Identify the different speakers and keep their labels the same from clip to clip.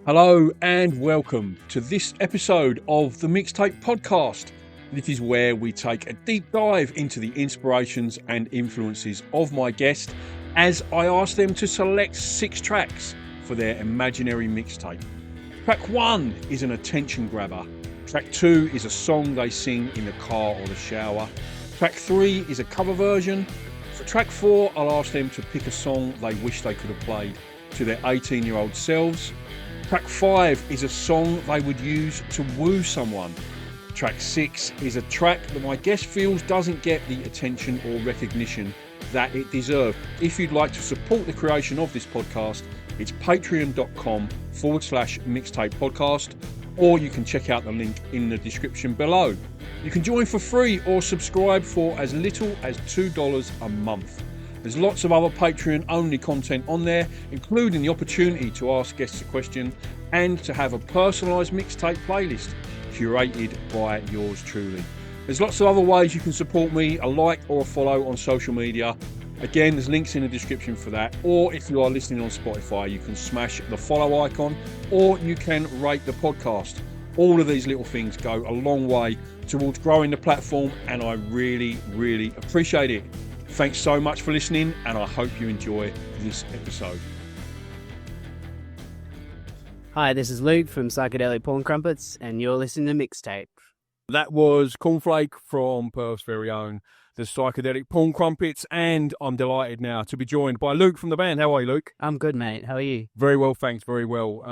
Speaker 1: Hello and welcome to this episode of the Mixtape podcast. This is where we take a deep dive into the inspirations and influences of my guest as I ask them to select 6 tracks for their imaginary mixtape. Track 1 is an attention grabber. Track 2 is a song they sing in the car or the shower. Track 3 is a cover version. For track 4, I'll ask them to pick a song they wish they could have played to their 18-year-old selves. Track 5 is a song they would use to woo someone. Track 6 is a track that my guest feels doesn't get the attention or recognition that it deserves. If you'd like to support the creation of this podcast, it's patreon.com/mixtape podcast, or you can check out the link in the description below. You can join for free or subscribe for as little as $2 a month. There's lots of other Patreon-only content on there, including the opportunity to ask guests a question and to have a personalised mixtape playlist curated by yours truly. There's lots of other ways you can support me, a like or a follow on social media. Again, there's links in the description for that. Or if you are listening on Spotify, you can smash the follow icon or you can rate the podcast. All of these little things go a long way towards growing the platform, and I really, really appreciate it. Thanks so much for listening, and I hope you enjoy this episode.
Speaker 2: Hi, this is Luke from Psychedelic Porn Crumpets, and you're listening to Mixtape.
Speaker 1: That was Cornflake from Perth's very own, the Psychedelic Porn Crumpets, and I'm delighted now to be joined by Luke from the band. How are you, Luke?
Speaker 2: I'm good, mate. How are you?
Speaker 1: Very well, thanks. Very well.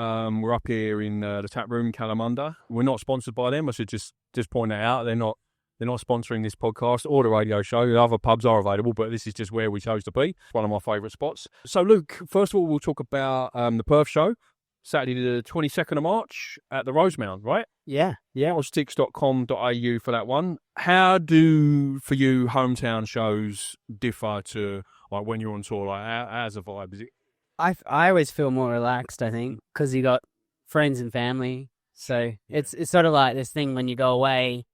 Speaker 1: We're up here in the tap room, Kalamunda. We're not sponsored by them. I should just point that out. They're not sponsoring this podcast or the radio show. The other pubs are available, but this is just where we chose to be. It's one of my favourite spots. So, Luke, first of all, we'll talk about the Perth show, Saturday the 22nd of March at the Rosemount, right?
Speaker 2: Yeah.
Speaker 1: Sticks.com.au for that one. How do, for you, hometown shows differ to like when you're on tour? Like, how's the vibe? Is it?
Speaker 2: I always feel more relaxed, I think, because you got friends and family. So it's sort of like this thing when you go away.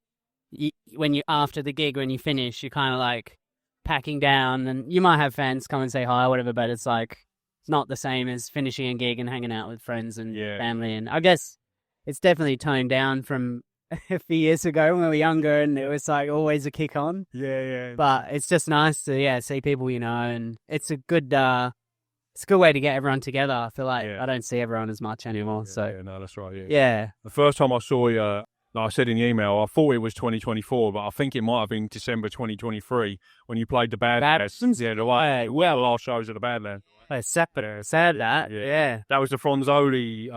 Speaker 2: When you after the gig, when you finish, you're kind of like packing down, and you might have fans come and say hi or whatever, but it's like it's not the same as finishing a gig and hanging out with friends and family. And I guess it's definitely toned down from a few years ago when we were younger, and it was like always a kick on.
Speaker 1: Yeah.
Speaker 2: But it's just nice to see people, and it's a good way to get everyone together. I feel like I don't see everyone as much anymore.
Speaker 1: No, that's right.
Speaker 2: Yeah.
Speaker 1: The first time I saw you. Like I said in the email, I thought it was 2024, but I think it might have been December 2023 when you played the Badlands. Yeah, the last shows at the Badlands.
Speaker 2: Sad that. Yeah.
Speaker 1: That was the Fronzoli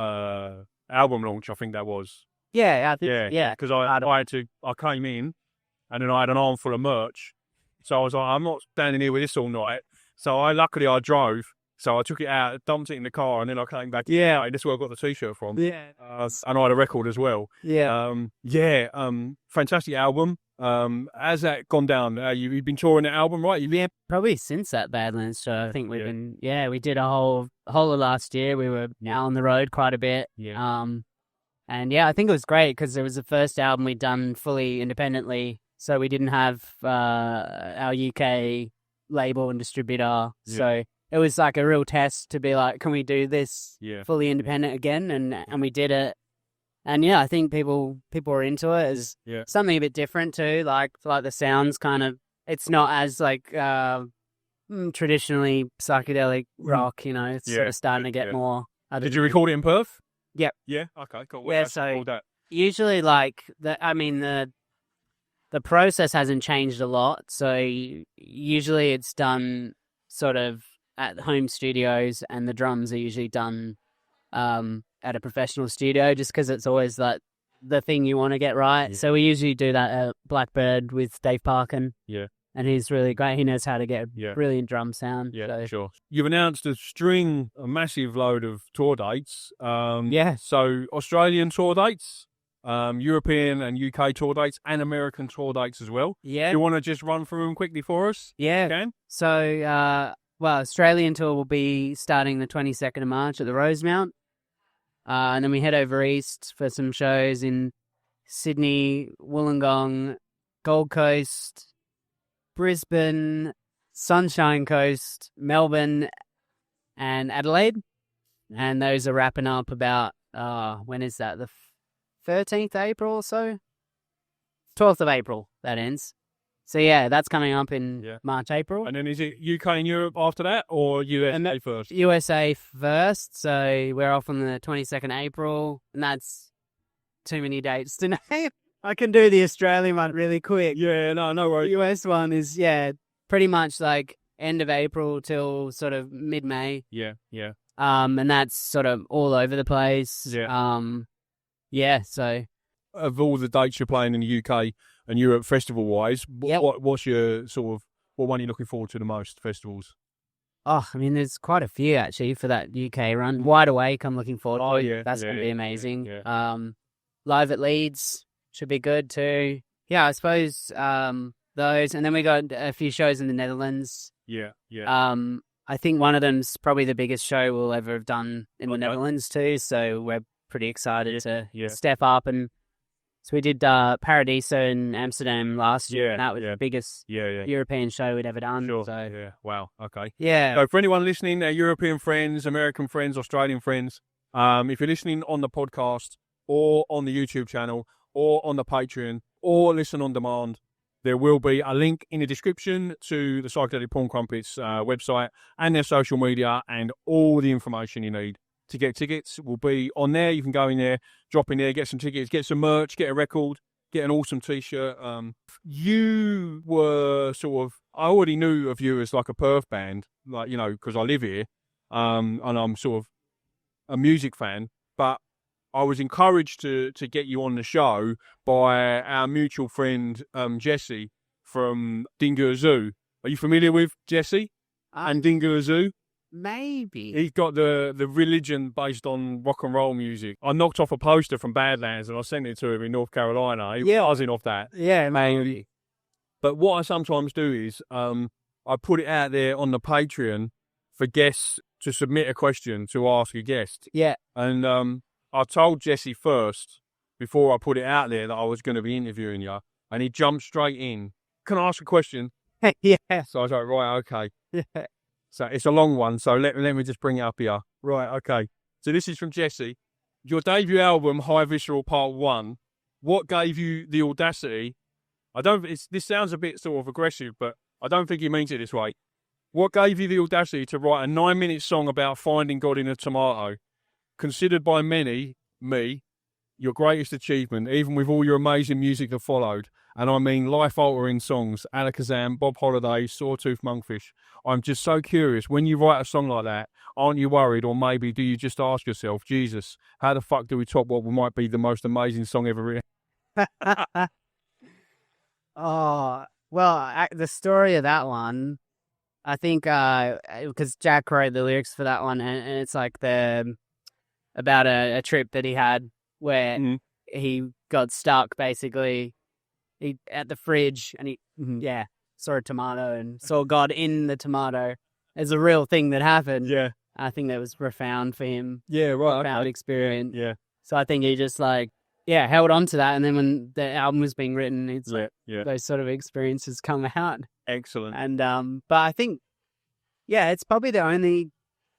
Speaker 1: album launch, I think that was.
Speaker 2: Yeah.
Speaker 1: Because I came in and then I had an armful of merch. So I was like, I'm not standing here with this all night. So luckily I drove. So I took it out, dumped it in the car, and then I came back. Yeah, this is where I got the T-shirt from.
Speaker 2: Yeah.
Speaker 1: And I had a record as well.
Speaker 2: Yeah.
Speaker 1: Fantastic album. Has that gone down? You've been touring that album, right?
Speaker 2: Yeah, probably since that Badlands show. I think we've been, we did a whole of last year. We were out on the road quite a bit.
Speaker 1: Yeah.
Speaker 2: And I think it was great because it was the first album we'd done fully independently. So we didn't have our UK label and distributor. Yeah. So it was like a real test to be like, can we do this fully independent again? And we did it. And I think people were into it as something a bit different too. Like the sounds kind of, it's not as like traditionally psychedelic rock, it's sort of starting to get more.
Speaker 1: Did you record it in Perth?
Speaker 2: Yep.
Speaker 1: Yeah. Okay. Cool.
Speaker 2: So usually like the process hasn't changed a lot. So usually it's done sort of at home studios, and the drums are usually done at a professional studio, just because it's always like the thing you want to get right. Yeah. So we usually do that at Blackbird with Dave Parkin.
Speaker 1: Yeah.
Speaker 2: And he's really great. He knows how to get a brilliant drum sound.
Speaker 1: Yeah, sure. You've announced a massive load of tour dates. So Australian tour dates, European and UK tour dates, and American tour dates as well.
Speaker 2: Yeah.
Speaker 1: Do you want to just run through them quickly for us?
Speaker 2: Yeah.
Speaker 1: You can?
Speaker 2: So, Australian tour will be starting the 22nd of March at the Rosemount. And then we head over east for some shows in Sydney, Wollongong, Gold Coast, Brisbane, Sunshine Coast, Melbourne, and Adelaide. And those are wrapping up about when is that? The 13th April or so? 12th of April, that ends. So yeah, that's coming up in March, April.
Speaker 1: And then is it UK and Europe after that, or USA first?
Speaker 2: USA first, so we're off on the 22nd April, and that's too many dates to name. I can do the Australian one really quick.
Speaker 1: Yeah, no worries.
Speaker 2: The US one is, pretty much like end of April till sort of mid-May.
Speaker 1: Yeah.
Speaker 2: And that's sort of all over the place.
Speaker 1: Yeah.
Speaker 2: So...
Speaker 1: Of all the dates you're playing in the UK and Europe festival-wise, what's your sort of, what one are you looking forward to the most, festivals?
Speaker 2: Oh, I mean, there's quite a few, actually, for that UK run. Wide Awake, I'm looking forward to.
Speaker 1: Oh, yeah.
Speaker 2: That's going to be amazing.
Speaker 1: Yeah.
Speaker 2: Live at Leeds should be good, too. Yeah, I suppose those. And then we got a few shows in the Netherlands.
Speaker 1: Yeah.
Speaker 2: I think one of them's probably the biggest show we'll ever have done in the Netherlands, too. So we're pretty excited to step up. And so we did Paradiso in Amsterdam last year, and that was the biggest European show we'd ever done.
Speaker 1: Sure.
Speaker 2: So.
Speaker 1: Yeah. Wow. Okay.
Speaker 2: Yeah.
Speaker 1: So for anyone listening, European friends, American friends, Australian friends, if you're listening on the podcast or on the YouTube channel or on the Patreon or listen on demand, there will be a link in the description to the Psychedelic Porn Crumpets website and their social media, and all the information you need to get tickets will be on there. You can go in there, drop in there, get some tickets, get some merch, get a record, get an awesome T-shirt. You were sort of, I already knew of you as like a Perth band, like, you know, because I live here, and I'm sort of a music fan, but I was encouraged to get you on the show by our mutual friend, Jesse from Dingur Zu. Are you familiar with Jesse and Dingur Zu?
Speaker 2: Maybe.
Speaker 1: He's got the religion based on rock and roll music. I knocked off a poster from Badlands and I sent it to him in North Carolina. He was buzzing off that.
Speaker 2: Yeah, maybe.
Speaker 1: But what I sometimes do is I put it out there on the Patreon for guests to submit a question to ask a guest.
Speaker 2: Yeah.
Speaker 1: And I told Jesse first, before I put it out there, that I was going to be interviewing you. And he jumped straight in. Can I ask a question?
Speaker 2: Yeah.
Speaker 1: So I was like, right, okay.
Speaker 2: Yeah.
Speaker 1: So it's a long one, so let me just bring it up here. Right, okay. So this is from Jesse. Your debut album, High Visceral Part 1, what gave you the audacity? This sounds a bit sort of aggressive, but I don't think he means it this way. What gave you the audacity to write a 9-minute song about finding God in a tomato? Considered by many, me, your greatest achievement, even with all your amazing music that followed. And I mean life-altering songs, Alakazam, Bob Holiday, Sawtooth Monkfish. I'm just so curious, when you write a song like that, aren't you worried, or maybe do you just ask yourself, Jesus, how the fuck do we top what might be the most amazing song ever written?
Speaker 2: Oh, well, the story of that one, I think, because Jack wrote the lyrics for that one, and it's like about a trip that he had where he got stuck, basically. He at the fridge, and he saw a tomato and saw God in the tomato. It's a real thing that happened.
Speaker 1: Yeah,
Speaker 2: I think that was profound for him.
Speaker 1: Yeah, right.
Speaker 2: Profound experience.
Speaker 1: Yeah.
Speaker 2: So I think he just held on to that, and then when the album was being written, it's those sort of experiences come out.
Speaker 1: Excellent.
Speaker 2: And but I think it's probably the only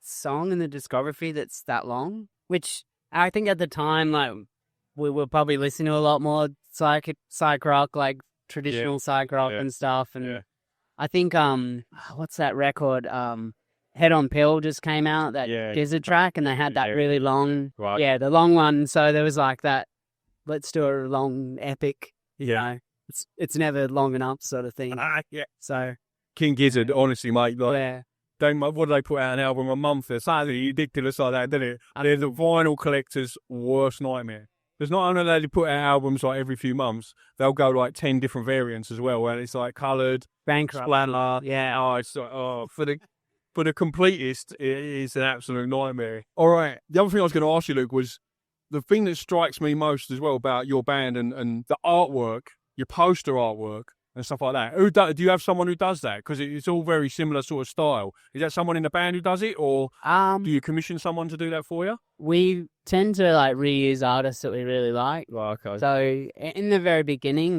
Speaker 2: song in the discography that's that long. Which I think at the time, like, we were probably listening to a lot more psych rock, like traditional psych rock and stuff. And I think what's that record? Head on Pill just came out, that Gizzard track, and they had that really long, the long one. So there was like that, let's do a long epic. You know, it's never long enough sort of thing. So
Speaker 1: King Gizzard, honestly, mate, like. What do they put out an album a month? It's something ridiculous like that, didn't it? They're the vinyl collector's worst nightmare. Because not only do they put out albums like every few months, they'll go like 10 different variants as well, where it's like coloured,
Speaker 2: bankrupt,
Speaker 1: splatter. It's like, for the completist, it is an absolute nightmare. All right, the other thing I was going to ask you, Luke, was the thing that strikes me most as well about your band and the artwork, your poster artwork, and stuff like that. Do you have someone who does that? Because it's all very similar sort of style. Is that someone in the band who does it, or do you commission someone to do that for you?
Speaker 2: We tend to reuse artists that we really like.
Speaker 1: Right, okay.
Speaker 2: So in the very beginning,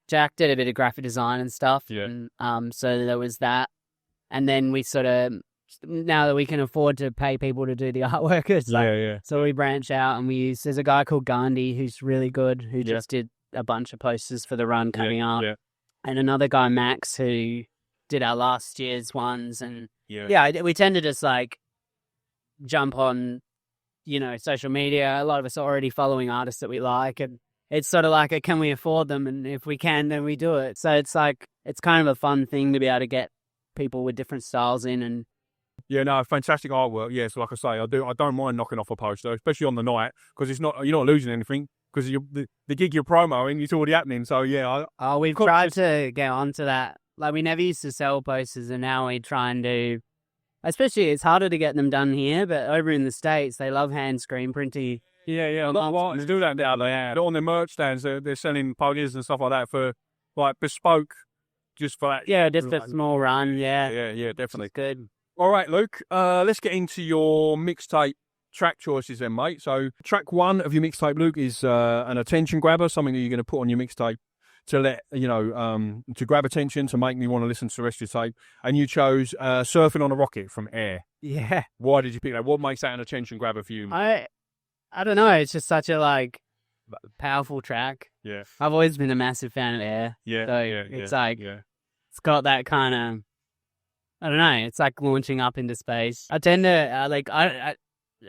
Speaker 2: Jack did a bit of graphic design and stuff.
Speaker 1: Yeah.
Speaker 2: And, so there was that, and then we sort of now that we can afford to pay people to do the artwork, it's like, so we branch out and there's a guy called Gandhi who's really good, who just did a bunch of posters for the run coming up. Yeah. And another guy, Max, who did our last year's ones. And we tend to just like jump on, social media. A lot of us are already following artists that we like. And it's sort of like, can we afford them? And if we can, then we do it. So it's like, it's kind of a fun thing to be able to get people with different styles in. And
Speaker 1: yeah, no, fantastic artwork. Yeah, so like I say, I don't mind knocking off a poster, especially on the night, because you're not losing anything, because the gig you're promoting, it's already happening. So yeah.
Speaker 2: We've tried to get onto that. Like, we never used to sell posters, and now we try and do, especially it's harder to get them done here, but over in the States, they love hand screen printing.
Speaker 1: Yeah, a lot of artists do that now. They're on their merch stands, they're selling posters and stuff like that for, like, bespoke, just for that.
Speaker 2: Yeah, just a small run,
Speaker 1: Yeah, definitely.
Speaker 2: It's good.
Speaker 1: All right, Luke, let's get into your mixtape track choices then, mate. So track 1 of your mixtape, Luke, is an attention grabber, something that you're going to put on your mixtape to let, to grab attention, to make me want to listen to the rest of your tape. And you chose Surfing on a Rocket from Air.
Speaker 2: Yeah.
Speaker 1: Why did you pick that? What makes that an attention grabber for you?
Speaker 2: I don't know. It's just such a, powerful track.
Speaker 1: Yeah.
Speaker 2: I've always been a massive fan of Air.
Speaker 1: Yeah.
Speaker 2: So it's it's got that kind of, I don't know, it's like launching up into space. I tend to,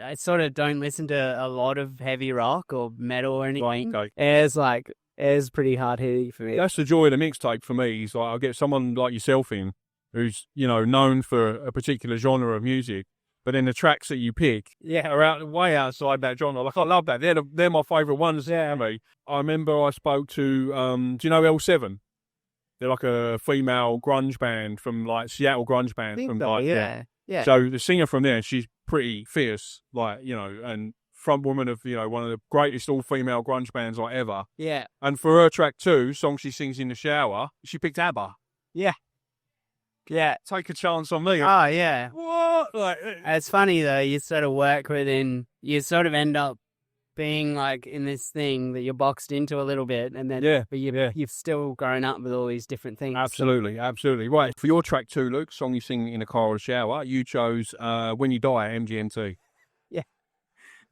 Speaker 2: I sort of don't listen to a lot of heavy rock or metal or anything.
Speaker 1: Right, okay.
Speaker 2: Air's pretty hard hitting for me.
Speaker 1: That's the joy of the mixtape for me. Is like, I'll get someone like yourself in who's, known for a particular genre of music, but then the tracks that you pick are way outside that genre. Like, I love that. They're my favourite ones for me. I remember I spoke to, do you know L7? They're like a female grunge band from, like, Seattle grunge band.
Speaker 2: Yeah.
Speaker 1: So the singer from there, she's pretty fierce, like, and front woman of, one of the greatest all-female grunge bands like ever.
Speaker 2: Yeah.
Speaker 1: And for her track 2, song she sings in the shower, she picked ABBA.
Speaker 2: Yeah. Yeah.
Speaker 1: Take a chance on me.
Speaker 2: Oh, yeah.
Speaker 1: What? Like,
Speaker 2: it's funny, though. You sort of work within, you sort of end up being like in this thing that you're boxed into a little bit, and then but you've still grown up with all these different things.
Speaker 1: Absolutely. Right. For your track 2, Luke, song you sing in a car or a shower, you chose When You Die, MGMT.
Speaker 2: Yeah.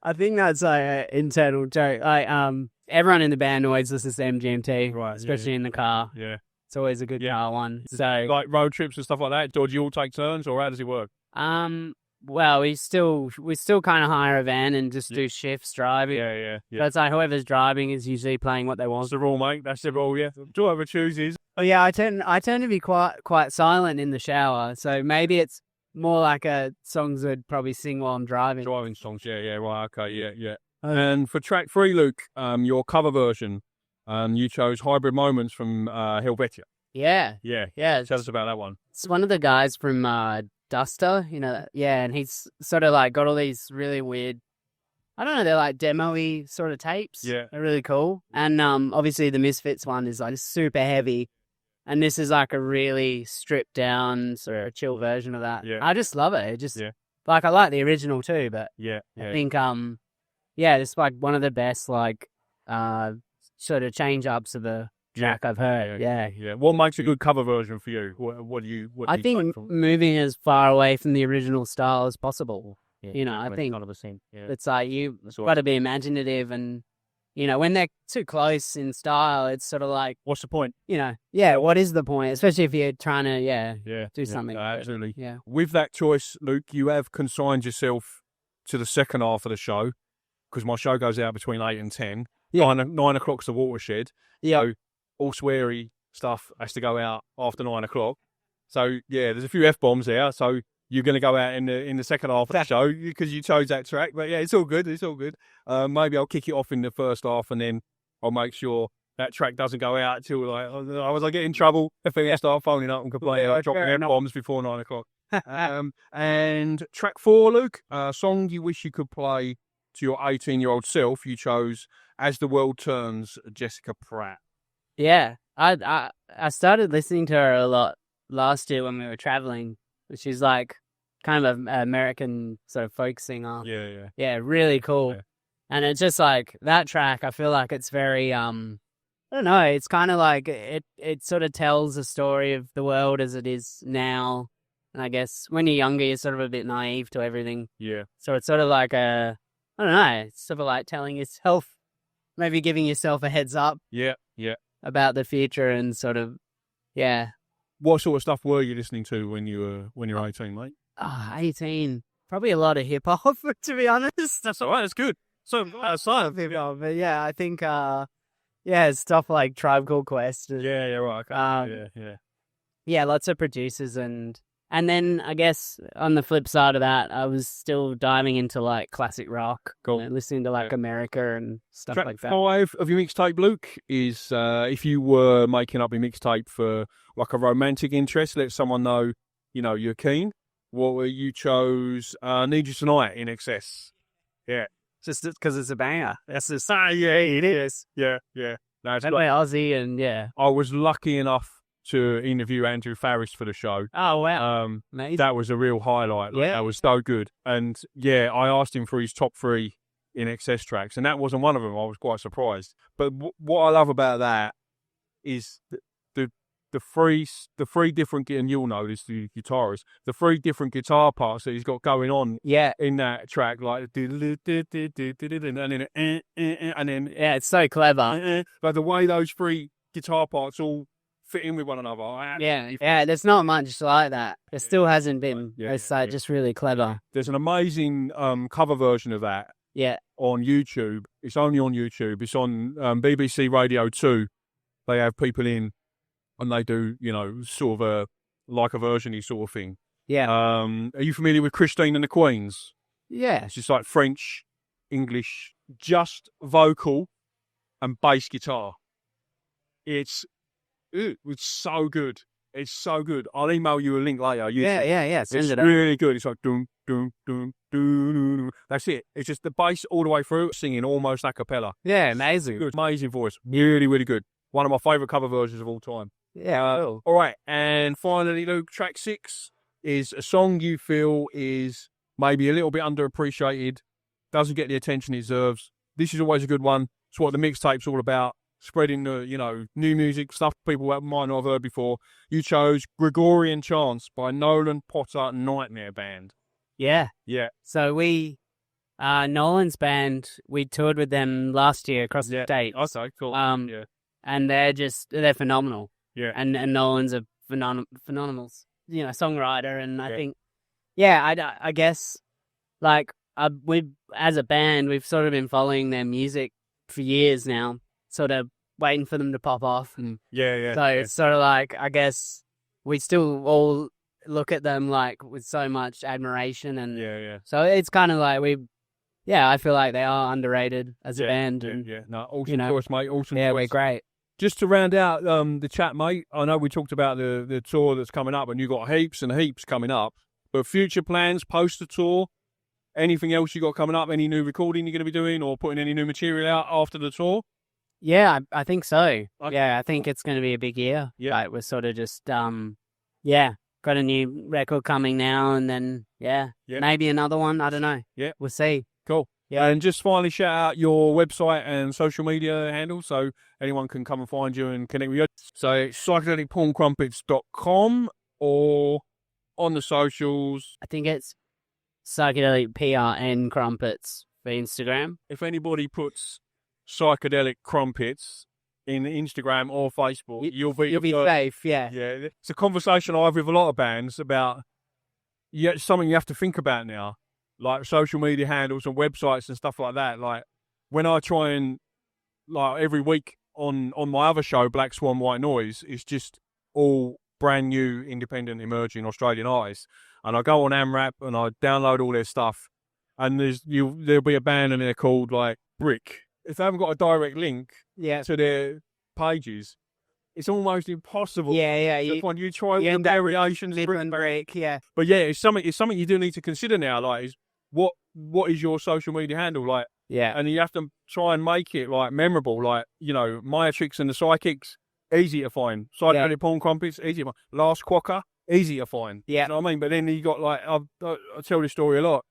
Speaker 2: I think that's an internal joke. Everyone in the band always listens to MGMT, right? Especially in the car.
Speaker 1: Yeah.
Speaker 2: It's always a good car one. So,
Speaker 1: like road trips and stuff like that, or do you all take turns, or how does it work?
Speaker 2: Well, we still kind of hire a van and just do shifts driving.
Speaker 1: Yeah.
Speaker 2: That's like whoever's driving is usually playing what they want.
Speaker 1: That's the rule, mate. That's the rule. Yeah. Whoever chooses.
Speaker 2: Oh yeah, I tend to be quite silent in the shower. So maybe it's more like songs I'd probably sing while I'm driving.
Speaker 1: Driving songs. Yeah. Right. Okay. Yeah. And for track 3, Luke, your cover version, you chose Hybrid Moments from Helvetia.
Speaker 2: Yeah.
Speaker 1: Tell us about that one.
Speaker 2: It's one of the guys from Duster, and he's sort of like got all these really weird, I don't know, they're like demo-y sort of tapes.
Speaker 1: Yeah.
Speaker 2: They're really cool. And obviously the Misfits one is like super heavy, and this is like a really stripped down sort of chill version of that.
Speaker 1: Yeah.
Speaker 2: I just love it. Like, I like the original too, but I think it's like one of the best like sort of change-ups of the track I've heard. Yeah.
Speaker 1: What makes a good cover version for you? What do you
Speaker 2: I think moving as far away from the original style as possible. I think it's like you've got to be imaginative, and when they're too close in style, it's sort of like,
Speaker 1: what's the point?
Speaker 2: What is the point? Especially if you're trying to do something.
Speaker 1: No, absolutely.
Speaker 2: Yeah.
Speaker 1: With that choice, Luke, you have consigned yourself to the second half of the show, because my show goes out between 8 and 10. 9 o'clock's the watershed.
Speaker 2: Yeah.
Speaker 1: So all sweary stuff has to go out after 9 o'clock. So there's a few F-bombs there. So you're going to go out in the second half of the show because you chose that track. But it's all good. Maybe I'll kick it off in the first half, and then I'll make sure that track doesn't go out until, like, otherwise I get in trouble if I start phoning up and complaining about dropping F-bombs before 9 o'clock. And track 4, Luke, a song you wish you could play to your 18-year-old self. You chose As the World Turns, Jessica Pratt.
Speaker 2: Yeah, I started listening to her a lot last year when we were traveling, which is like kind of an American sort of folk singer. Yeah, really cool. Yeah. And it's just like that track, I feel like it's very, I don't know, it's kind of like it sort of tells a story of the world as it is now, And I guess when you're younger, you're sort of a bit naive to everything.
Speaker 1: Yeah.
Speaker 2: So it's sort of like I don't know, it's sort of like telling yourself, maybe giving yourself a heads up
Speaker 1: Yeah.
Speaker 2: about the future and sort of, yeah.
Speaker 1: What sort of stuff were you listening to when you were 18, mate?
Speaker 2: 18. Probably a lot of hip hop, to be honest.
Speaker 1: That's all right. That's good. So outside of
Speaker 2: Hip hop, but yeah, I think, stuff like Tribe Called Quest.
Speaker 1: yeah, right. Okay.
Speaker 2: Yeah, lots of producers and then I guess on the flip side of that, I was still diving into like classic rock,
Speaker 1: Cool.
Speaker 2: Listening to like America and stuff
Speaker 1: Track
Speaker 2: like that.
Speaker 1: 5 of your mixtape, Luke, is if you were making up your mixtape for like a romantic interest, let someone know, you're keen. What you chose? Need You Tonight in excess. Yeah.
Speaker 2: Just because it's a banger. That's just,
Speaker 1: yeah, it is. Yeah. No, it's
Speaker 2: and we're Aussie and yeah.
Speaker 1: I was lucky enough to interview Andrew Farris for the show.
Speaker 2: Oh, wow. Amazing.
Speaker 1: That was a real highlight. Like, that was so good. And yeah, I asked him for his top 3 in excess tracks, and that wasn't one of them. I was quite surprised. But what I love about that is the three different, and you'll know this, the guitarist, the 3 different guitar parts that he's got going on in that track, like and then
Speaker 2: yeah, it's so clever.
Speaker 1: Like the way those 3 guitar parts all fit in with one another.
Speaker 2: Yeah, there's not much like that. There still hasn't been. It's just really clever.
Speaker 1: There's an amazing cover version of that on YouTube. It's only on YouTube. It's on BBC Radio 2. They have people in and they do, sort of a version-y sort of thing.
Speaker 2: Yeah.
Speaker 1: Are you familiar with Christine and the Queens?
Speaker 2: Yeah.
Speaker 1: It's just like French, English, just vocal and bass guitar. It's so good. It's so good. I'll email you a link later.
Speaker 2: Yeah.
Speaker 1: It's really good. It's like doom, doom, doom, doom. That's it. It's just the bass all the way through, singing almost a cappella.
Speaker 2: Yeah, amazing.
Speaker 1: Good, amazing voice. Really, really good. One of my favourite cover versions of all time.
Speaker 2: Yeah, cool.
Speaker 1: All right, and finally, Luke, track 6 is a song you feel is maybe a little bit underappreciated, doesn't get the attention it deserves. This is always a good one. It's what the mixtape's all about. Spreading the, new music, stuff people might not have heard before. You chose Gregorian Chants by Nolan Potter Nightmare Band.
Speaker 2: Yeah.
Speaker 1: Yeah.
Speaker 2: So we, Nolan's band, we toured with them last year across the state.
Speaker 1: Okay, cool.
Speaker 2: And they're phenomenal.
Speaker 1: Yeah.
Speaker 2: And Nolan's a phenomenal, songwriter. And I think, I guess, like, we as a band, we've sort of been following their music for years now, sort of waiting for them to pop off. And so it's sort of like, I guess we still all look at them like with so much admiration. And so it's kind of like I feel like they are underrated as a band.
Speaker 1: No, awesome choice, mate. Awesome choice.
Speaker 2: We're great.
Speaker 1: Just to round out the chat, mate, I know we talked about the tour that's coming up, and you got heaps and heaps coming up. But future plans, post the tour, anything else you got coming up? Any new recording you're going to be doing, or putting any new material out after the tour?
Speaker 2: Yeah, I think so.
Speaker 1: Okay.
Speaker 2: Yeah, I think it's going to be a big year.
Speaker 1: Yeah,
Speaker 2: like we're sort of just got a new record coming now, and then maybe another one. I don't know. Yeah, we'll see.
Speaker 1: Cool. Yeah, and just finally shout out your website and social media handle so anyone can come and find you and connect with you. So psychedelicporncrumpets.com or on the socials.
Speaker 2: I think it's Psychedelic PRN Crumpets for Instagram.
Speaker 1: If anybody puts Psychedelic Crumpets in Instagram or Facebook, you'll be
Speaker 2: safe. Yeah.
Speaker 1: Yeah. It's a conversation I have with a lot of bands about something you have to think about now. Like social media handles and websites and stuff like that. Like when I try and every week on my other show, Black Swan White Noise, it's just all brand new, independent, emerging Australian artists. And I go on AMRAP and I download all their stuff. And there'll be a band in there called like Brick. If they haven't got a direct link to their pages, it's almost impossible.
Speaker 2: Yeah.
Speaker 1: When you try the variations,
Speaker 2: Brick. Yeah.
Speaker 1: But yeah, it's something you do need to consider now. Like, is what is your social media handle like?
Speaker 2: Yeah.
Speaker 1: And you have to try and make it like memorable. Like, Maya Tricks and the Psychics, easy to find. Psychedelic Porn Crumpets, easy to find. Last Quokka, easy to find.
Speaker 2: Yeah.
Speaker 1: You know what I mean? But then you got I tell this story a lot.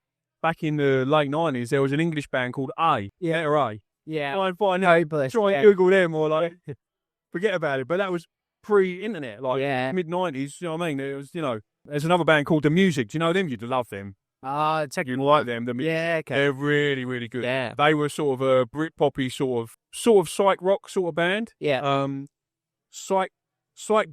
Speaker 1: Back in the late 90s, there was an English band called A. Yeah, A.
Speaker 2: Yeah.
Speaker 1: Try and find
Speaker 2: Hopeless.
Speaker 1: Try and Google them or forget about it. But that was pre-internet, mid-90s, you know what I mean? It was, There's another band called The Music. Do you know them? You'd love them.
Speaker 2: Check.
Speaker 1: You'd like them.
Speaker 2: Yeah, okay.
Speaker 1: They're really, really good.
Speaker 2: Yeah.
Speaker 1: They were sort of a Britpoppy sort of psych rock sort of band.
Speaker 2: Yeah.
Speaker 1: Psych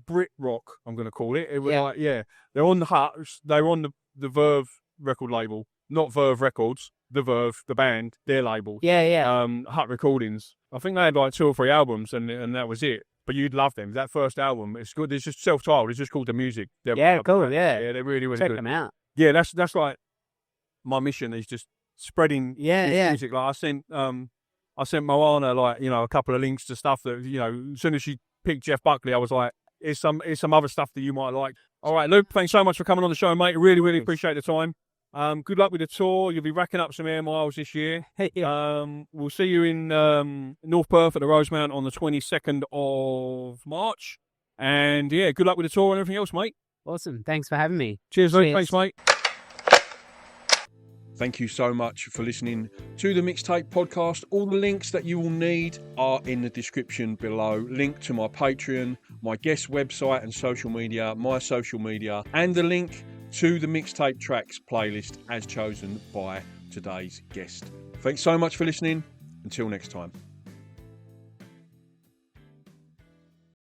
Speaker 1: Brit rock, I'm going to call it. It was
Speaker 2: Yeah.
Speaker 1: they're on the Hut. They were on the Verve record label, not Verve Records. The Verve, the band, their label.
Speaker 2: Yeah.
Speaker 1: Hut Recordings. I think they had like 2 or 3 albums, and that was it. But you'd love them. That first album, it's good. It's just self-titled. It's just called The Music.
Speaker 2: Cool. Yeah.
Speaker 1: Yeah, they're really, really
Speaker 2: Check
Speaker 1: good.
Speaker 2: them out.
Speaker 1: Yeah, that's like my mission is just spreading music. Like I sent Moana like a couple of links to stuff that as soon as she picked Jeff Buckley, I was like, here's some other stuff that you might like. All right, Luke, thanks so much for coming on the show, mate. Really, really appreciate the time. Good luck with the tour. You'll be racking up some air miles this year. We'll see you in North Perth at the Rosemount on the 22nd of March. And yeah, good luck with the tour and everything else, mate.
Speaker 2: Awesome. Thanks for having me.
Speaker 1: Cheers, Luke. Thanks, mate. Thank you so much for listening to the Mixtape podcast. All the links that you will need are in the description below. Link to my Patreon, my guest website and social media, my social media, and the link to the Mixtape Tracks playlist as chosen by today's guest. Thanks so much for listening. Until next time.